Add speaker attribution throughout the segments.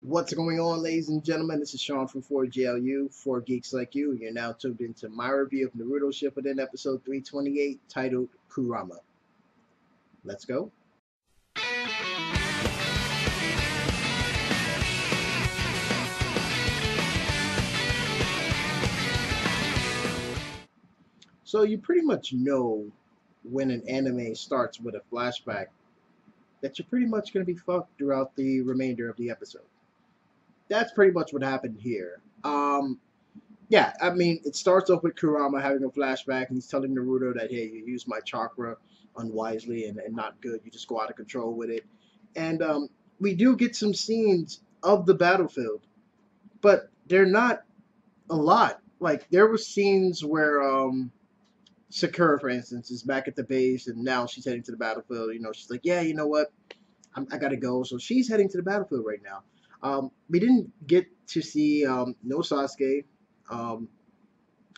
Speaker 1: What's going on, ladies and gentlemen? This is Sean from 4GLU, 4 Geeks Like You. You're now tuned into my review of Naruto Shippuden episode 328, titled Kurama. Let's go. So you pretty much know when an anime starts with a flashback that you're pretty much going to be fucked throughout the remainder of the episode. That's pretty much what happened here. Yeah, I mean, it starts off with Kurama having a flashback, and he's telling Naruto that, hey, you use my chakra unwisely and not good. You just go out of control with it. And we do get some scenes of the battlefield, but they're not a lot. Like, there were scenes where Sakura, for instance, is back at the base, and now she's heading to the battlefield. You know, she's like, yeah, you know what? I got to go. So she's heading to the battlefield right now. We didn't get to see no Sasuke.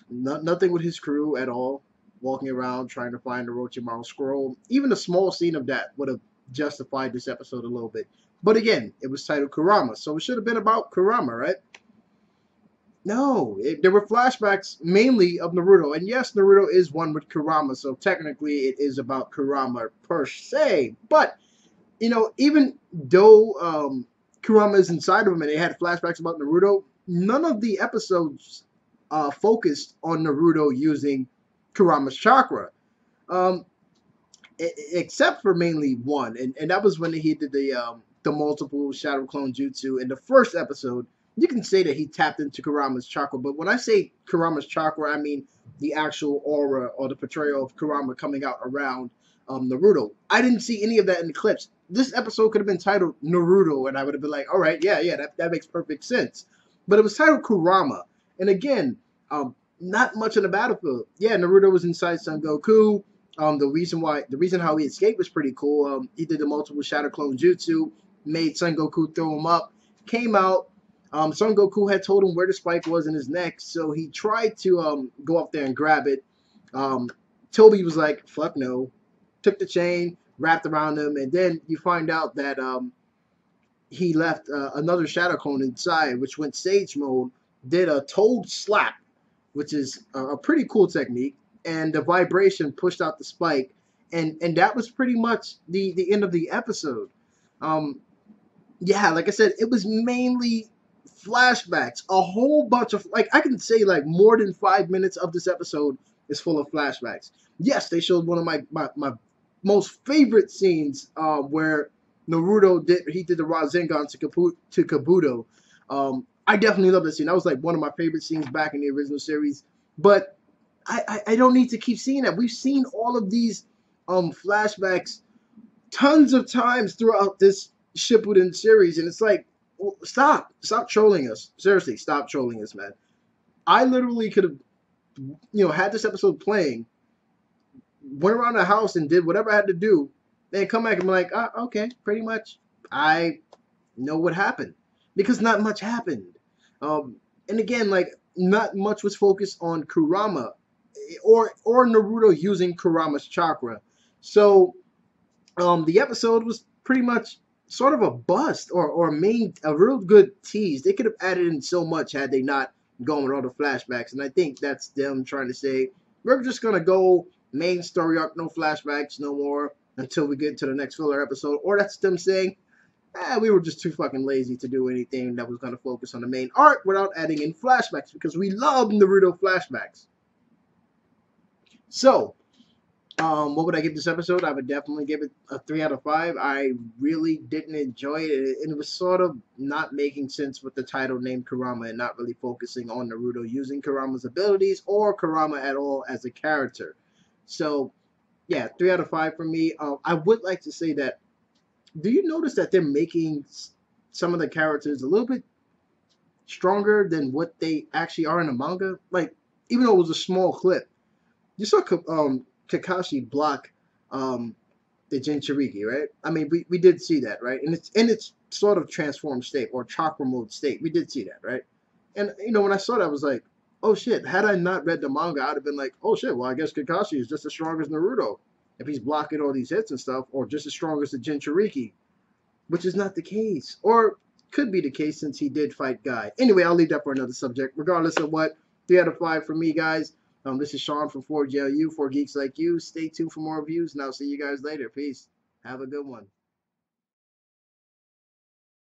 Speaker 1: Nothing with his crew at all, walking around trying to find the Orochimaru scroll. Even a small scene of that would have justified this episode a little bit. But again, it was titled Kurama, so it should have been about Kurama, right? No, there were flashbacks mainly of Naruto. And yes, Naruto is one with Kurama, so technically it is about Kurama per se. But, you know, even though Kurama is inside of him and they had flashbacks about Naruto, none of the episodes focused on Naruto using Kurama's chakra, um, except for mainly one, and that was when he did the multiple shadow clone jutsu in the first episode. You can say that he tapped into Kurama's chakra, but when I say Kurama's chakra, I mean the actual aura or the portrayal of Kurama coming out around Naruto. I didn't see any of that in the clips. This episode could have been titled Naruto, and I would have been like, all right, yeah, that makes perfect sense. But it was titled Kurama. And again, not much on the battlefield. Yeah, Naruto was inside Son Goku. The reason how he escaped was pretty cool. He did the multiple shadow clone jutsu, made Son Goku throw him up, came out. Son Goku had told him where the spike was in his neck, so he tried to go up there and grab it. Toby was like, "Fuck no," took the chain, wrapped around him, and then you find out that he left another shadow clone inside, which went Sage mode, did a Toad slap, which is a pretty cool technique, and the vibration pushed out the spike, and that was pretty much the end of the episode. Yeah, like I said, it was mainly flashbacks. A whole bunch of, like, I can say like more than 5 minutes of this episode is full of flashbacks. Yes, they showed one of my most favorite scenes where Naruto did the Rasengan to Kabuto. I definitely love that scene. That was like one of my favorite scenes back in the original series. But I don't need to keep seeing that. We've seen all of these flashbacks tons of times throughout this Shippuden series, and it's like, well, stop trolling us. Seriously, stop trolling us, man. I literally could have, had this episode playing, went around the house and did whatever I had to do, then come back and be like, okay, pretty much, I know what happened, because not much happened. And again, like, not much was focused on Kurama or Naruto using Kurama's chakra. So the episode was pretty much sort of a bust or a real good tease. They could have added in so much had they not gone with all the flashbacks. And I think that's them trying to say, we're just going to go main story arc, no flashbacks, no more, until we get to the next filler episode. Or that's them saying, we were just too fucking lazy to do anything that was going to focus on the main arc without adding in flashbacks, because we love Naruto flashbacks. So, what would I give this episode? I would definitely give it a 3 out of 5. I really didn't enjoy it, and it was sort of not making sense with the title named Kurama and not really focusing on Naruto using Kurama's abilities or Kurama at all as a character. So, yeah, 3 out of 5 for me. I would like to say that, do you notice that they're making some of the characters a little bit stronger than what they actually are in the manga? Like, even though it was a small clip, you saw Kakashi block the Jinchuriki, right? I mean, we did see that, right? And it's in its sort of transformed state or chakra mode state. We did see that, right? And, when I saw that, I was like, oh shit, had I not read the manga, I'd have been like, oh shit, well, I guess Kakashi is just as strong as Naruto if he's blocking all these hits and stuff, or just as strong as the Jinchuriki, which is not the case. Or could be the case since he did fight Guy. Anyway, I'll leave that for another subject. Regardless of what, 3 out of 5 for me, guys. This is Sean from 4JLU, for Geeks Like You. Stay tuned for more reviews, and I'll see you guys later. Peace. Have a good one.